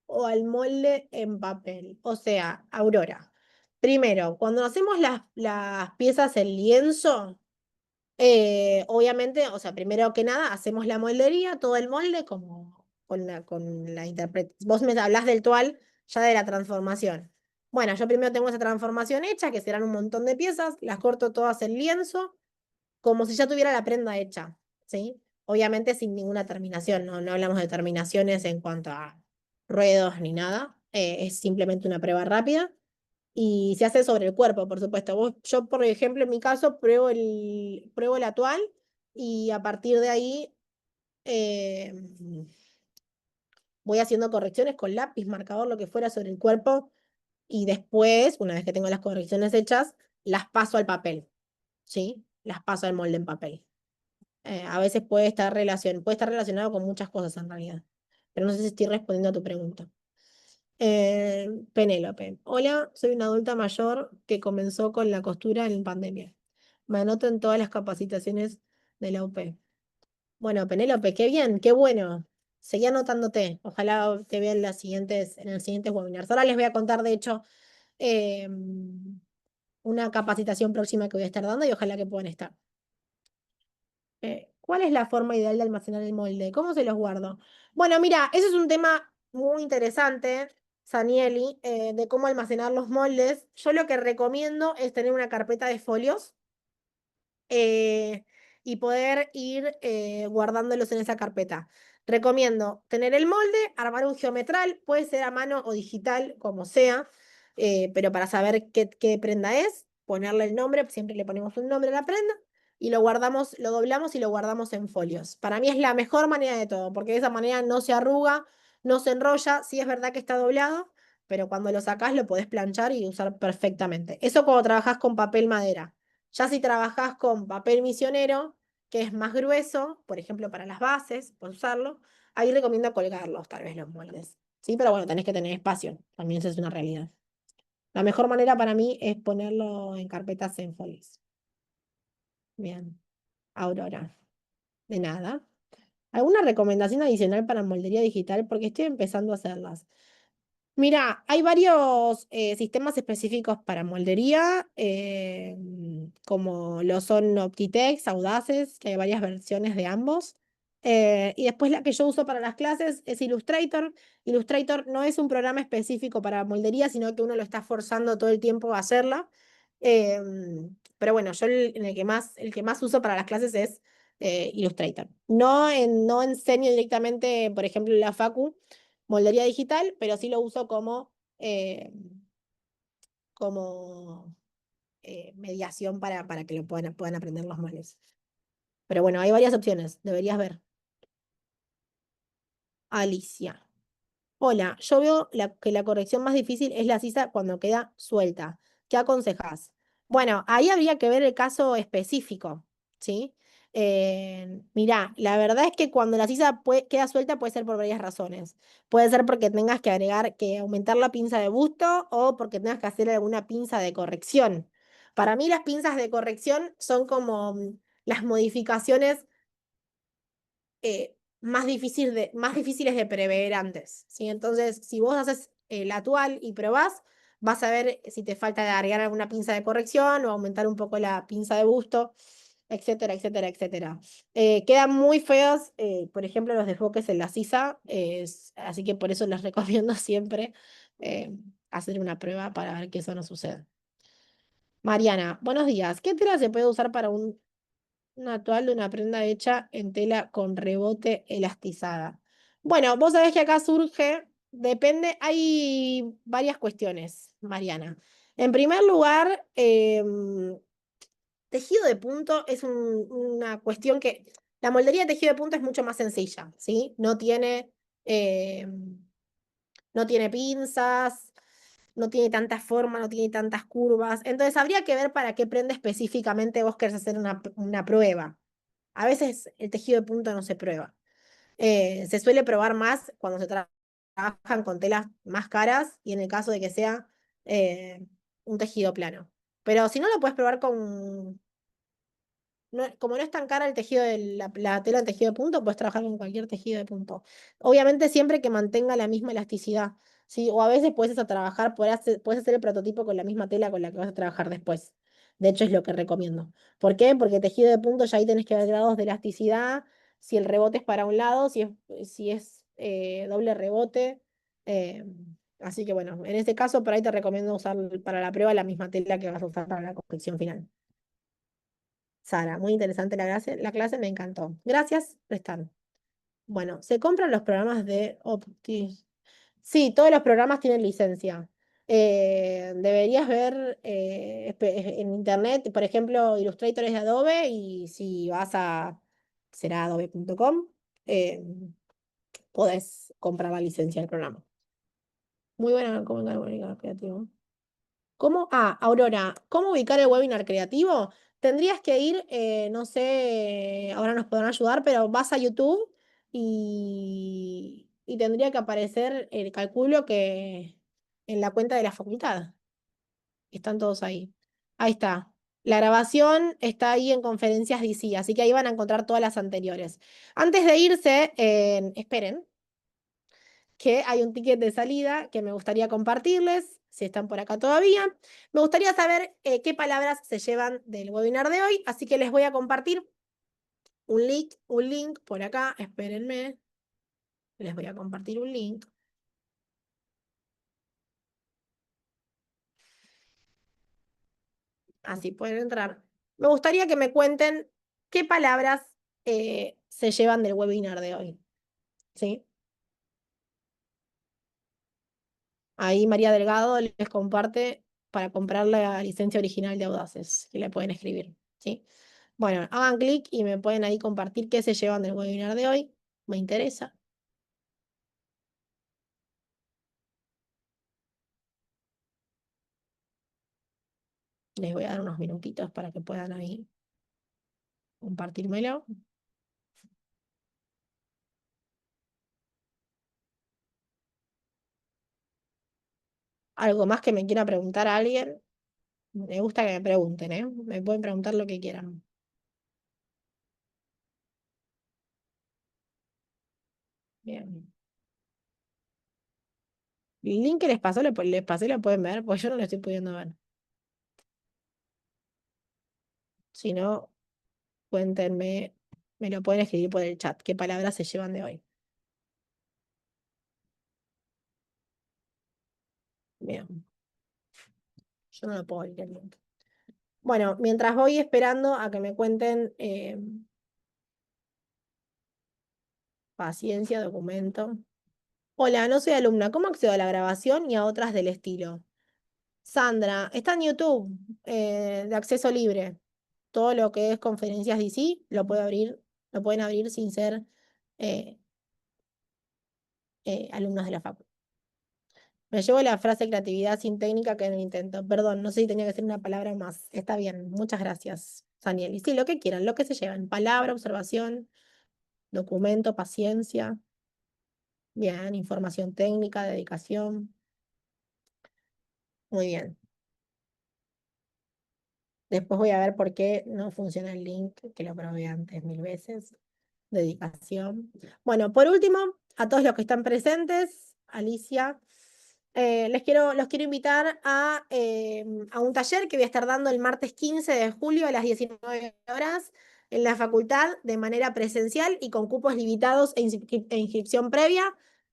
o al molde en papel? O sea, Aurora, primero, cuando hacemos las piezas en lienzo, obviamente, o sea, primero que nada, hacemos la moldería, todo el molde, como con la interpretación. Vos me hablás del toal, ya de la transformación. Bueno, yo primero tengo esa transformación hecha, que serán un montón de piezas, las corto todas en lienzo, como si ya tuviera la prenda hecha, ¿sí? Obviamente sin ninguna terminación, no hablamos de terminaciones en cuanto a ruedos ni nada, es simplemente una prueba rápida. Y se hace sobre el cuerpo, por supuesto. Yo, por ejemplo, en mi caso, pruebo el actual y a partir de ahí eh, voy haciendo correcciones con lápiz, marcador, lo que fuera sobre el cuerpo. Y después, una vez que tengo las correcciones hechas, las paso al papel, ¿sí? Las paso al molde en papel. A veces puede estar relacionado con muchas cosas en realidad. Pero no sé si estoy respondiendo a tu pregunta. Penélope. Hola, soy una adulta mayor que comenzó con la costura en pandemia. Me anoto en todas las capacitaciones de la UP. Bueno, Penélope, qué bien, qué bueno. Seguí anotándote. Ojalá te vea en el siguientes webinars. Ahora les voy a contar, de hecho, eh, una capacitación próxima que voy a estar dando y ojalá que puedan estar. ¿Cuál es la forma ideal de almacenar el molde? ¿Cómo se los guardo? Bueno, mira, eso es un tema muy interesante, Sanieli, de cómo almacenar los moldes. Yo lo que recomiendo es tener una carpeta de folios eh, y poder ir guardándolos en esa carpeta. Recomiendo tener el molde, armar un geometral, puede ser a mano o digital, como sea, pero para saber qué prenda es, ponerle el nombre, siempre le ponemos un nombre a la prenda y lo guardamos, lo doblamos y lo guardamos en folios. Para mí es la mejor manera de todo, porque de esa manera no se arruga, no se enrolla, sí es verdad que está doblado, pero cuando lo sacás lo podés planchar y usar perfectamente. Eso cuando trabajás con papel madera. Ya si trabajás con papel misionero, que es más grueso, por ejemplo, para las bases, por usarlo, ahí recomiendo colgarlos, tal vez los moldes. Sí, pero bueno, tenés que tener espacio, también eso es una realidad. La mejor manera para mí es ponerlo en carpetas en folios. Bien, Aurora, de nada. ¿Alguna recomendación adicional para moldería digital? Porque estoy empezando a hacerlas. Mira, hay varios sistemas específicos para moldería, como lo son Optitex, Audaces, que hay varias versiones de ambos. Y después la que yo uso para las clases es Illustrator. Illustrator no es un programa específico para moldería, sino que uno lo está forzando todo el tiempo a hacerla. Pero bueno, yo el que más uso para las clases es Illustrator. No enseño directamente, por ejemplo, en la Facu moldería digital, pero sí lo uso como mediación para que puedan aprender los males. Pero bueno, hay varias opciones, deberías ver. Alicia. Hola, yo veo que la corrección más difícil es la sisa cuando queda suelta. ¿Qué aconsejas? Bueno, ahí habría que ver el caso específico, ¿sí? Mirá, la verdad es que cuando la sisa queda suelta puede ser por varias razones. Puede ser porque tengas que agregar, que aumentar la pinza de busto o porque tengas que hacer alguna pinza de corrección. Para mí las pinzas de corrección son como las modificaciones más difíciles de prever antes, ¿sí? Entonces, si vos haces la actual y probás, vas a ver si te falta agregar alguna pinza de corrección o aumentar un poco la pinza de busto, etcétera, etcétera, etcétera. Quedan muy feos, por ejemplo, los desfoques en la sisa, así que por eso les recomiendo siempre hacer una prueba para ver que eso no suceda. Mariana, buenos días. ¿Qué tela se puede usar para una toalla de una prenda hecha en tela con rebote elastizada? Bueno, vos sabés que acá surge, depende, hay varias cuestiones, Mariana. En primer lugar, tejido de punto es una cuestión que la moldería de tejido de punto es mucho más sencilla, ¿sí? No tiene pinzas, no tiene tanta forma, no tiene tantas curvas. Entonces habría que ver para qué prenda específicamente vos querés hacer una prueba. A veces el tejido de punto no se prueba. Se suele probar más cuando se trabajan con telas más caras y en el caso de que sea un tejido plano. Pero si no lo puedes probar con, como no es tan cara el tejido de la tela de tejido de punto, puedes trabajar con cualquier tejido de punto. Obviamente siempre que mantenga la misma elasticidad, ¿sí? O a veces puedes hasta trabajar, puedes hacer el prototipo con la misma tela con la que vas a trabajar después. De hecho, es lo que recomiendo. ¿Por qué? Porque tejido de punto ya ahí tenés que ver grados de elasticidad, si el rebote es para un lado, si es doble rebote. eh, Así que bueno, en este caso por ahí te recomiendo usar para la prueba la misma tela que vas a usar para la confección final. Sara, muy interesante la clase me encantó. Gracias, Prestar. Bueno, se compran los programas de Opti. Sí, todos los programas tienen licencia. Deberías ver en internet, por ejemplo, Illustrator es de Adobe y si vas será adobe.com, eh, podés comprar la licencia del programa. Muy buena comunicador creativo. Aurora, ¿cómo ubicar el webinar creativo? Tendrías que ir, no sé, ahora nos podrán ayudar, pero vas a YouTube y tendría que aparecer el calculo que en la cuenta de la facultad. Están todos ahí. Ahí está. La grabación está ahí en Conferencias DC, así que ahí van a encontrar todas las anteriores. Antes de irse, esperen que hay un ticket de salida que me gustaría compartirles, si están por acá todavía. Me gustaría saber qué palabras se llevan del webinar de hoy, así que les voy a compartir un link por acá, espérenme, les voy a compartir un link, así pueden entrar. Me gustaría que me cuenten qué palabras se llevan del webinar de hoy, ¿sí? Ahí María Delgado les comparte para comprar la licencia original de Audaces, que le pueden escribir, ¿sí? Bueno, hagan clic y me pueden ahí compartir qué se llevan del webinar de hoy. Me interesa. Les voy a dar unos minutitos para que puedan ahí compartírmelo. ¿Algo más que me quiera preguntar a alguien? Me gusta que me pregunten, ¿eh? Me pueden preguntar lo que quieran. Bien. El link que les pasé, lo pueden ver, porque yo no lo estoy pudiendo ver. Si no, cuéntenme, me lo pueden escribir por el chat, qué palabras se llevan de hoy. Bien, yo no lo puedo abrir el link. Bueno, mientras voy esperando a que me cuenten paciencia, documento. Hola, no soy alumna. ¿Cómo accedo a la grabación y a otras del estilo? Sandra, está en YouTube, de acceso libre. Todo lo que es conferencias DC lo pueden abrir sin ser eh, alumnos de la facu. Me llevo la frase creatividad sin técnica que en el intento. Perdón, no sé si tenía que ser una palabra más. Está bien, muchas gracias, Daniel. Y sí, lo que quieran, lo que se lleven. Palabra, observación, documento, paciencia. Bien, información técnica, dedicación. Muy bien. Después voy a ver por qué no funciona el link, que lo probé antes 1000 veces. Dedicación. Bueno, por último, a todos los que están presentes, Alicia, los quiero invitar a un taller que voy a estar dando el martes 15 de julio a las 19 horas en la facultad de manera presencial y con cupos limitados e inscripción previa.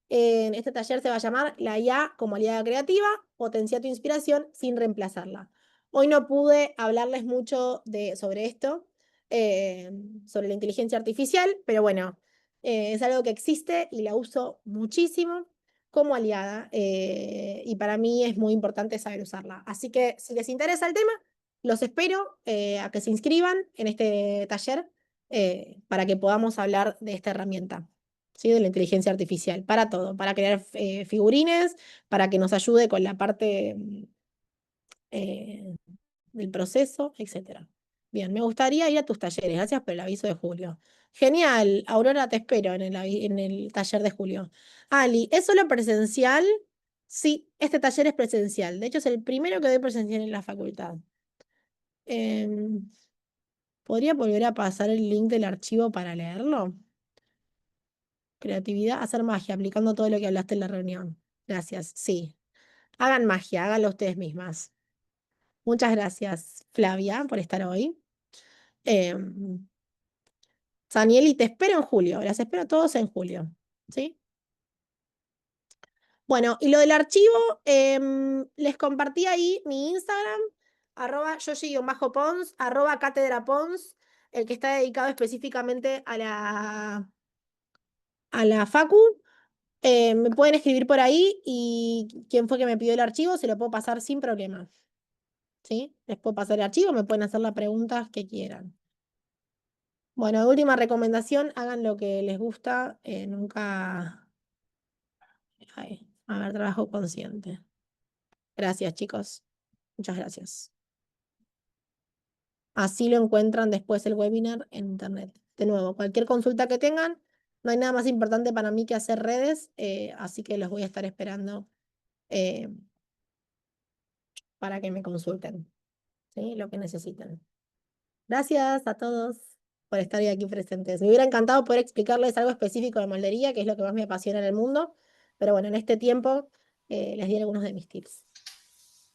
Este taller se va a llamar La IA como aliada creativa, potencia tu inspiración sin reemplazarla. Hoy no pude hablarles mucho sobre esto, eh, sobre la inteligencia artificial, pero bueno, es algo que existe y la uso muchísimo como aliada y para mí es muy importante saber usarla. Así que si les interesa el tema, los espero a que se inscriban en este taller para que podamos hablar de esta herramienta. ¿Sí? De la inteligencia artificial, para todo, para crear figurines, para que nos ayude con la parte eh, del proceso, etcétera. Bien, me gustaría ir a tus talleres. Gracias por el aviso de Julio. Genial, Aurora, te espero en el taller de Julio. Ali, ¿es solo presencial? Sí, este taller es presencial. De hecho, es el primero que doy presencial en la facultad. Em, ¿Podría volver a pasar el link del archivo para leerlo? Creatividad, hacer magia, aplicando todo lo que hablaste en la reunión. Gracias, sí. Hagan magia, háganlo ustedes mismas. Muchas gracias, Flavia, por estar hoy. Em, Saniel, y te espero en julio. Las espero todos en julio. ¿Sí? Bueno, y lo del archivo, les compartí ahí mi Instagram, @yoshi_pons, @cátedra_pons, el que está dedicado específicamente a la Facu. Me pueden escribir por ahí y quién fue que me pidió el archivo, se lo puedo pasar sin problema. ¿Sí? Les puedo pasar el archivo, me pueden hacer las preguntas que quieran. Bueno, última recomendación, hagan lo que les gusta, nunca... Ay, a ver, trabajo consciente. Gracias, chicos. Muchas gracias. Así lo encuentran después el webinar en internet. De nuevo, cualquier consulta que tengan, no hay nada más importante para mí que hacer redes, así que los voy a estar esperando eh, para que me consulten, ¿sí? Lo que necesiten. Gracias a todos por estar hoy aquí presentes. Me hubiera encantado poder explicarles algo específico de moldería, que es lo que más me apasiona en el mundo, pero bueno, en este tiempo les di algunos de mis tips.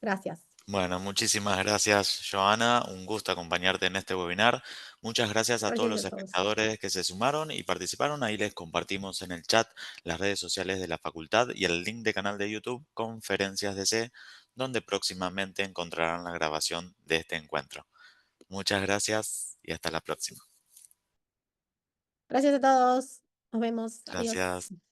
Gracias. Bueno, muchísimas gracias, Joana. Un gusto acompañarte en este webinar. Muchas gracias a todos Gracias los a todos. espectadores que se sumaron y participaron. Ahí les compartimos en el chat las redes sociales de la facultad y el link de canal de YouTube Conferencias DC, donde próximamente encontrarán la grabación de este encuentro. Muchas gracias y hasta la próxima. Gracias a todos. Nos vemos. Adiós. Gracias.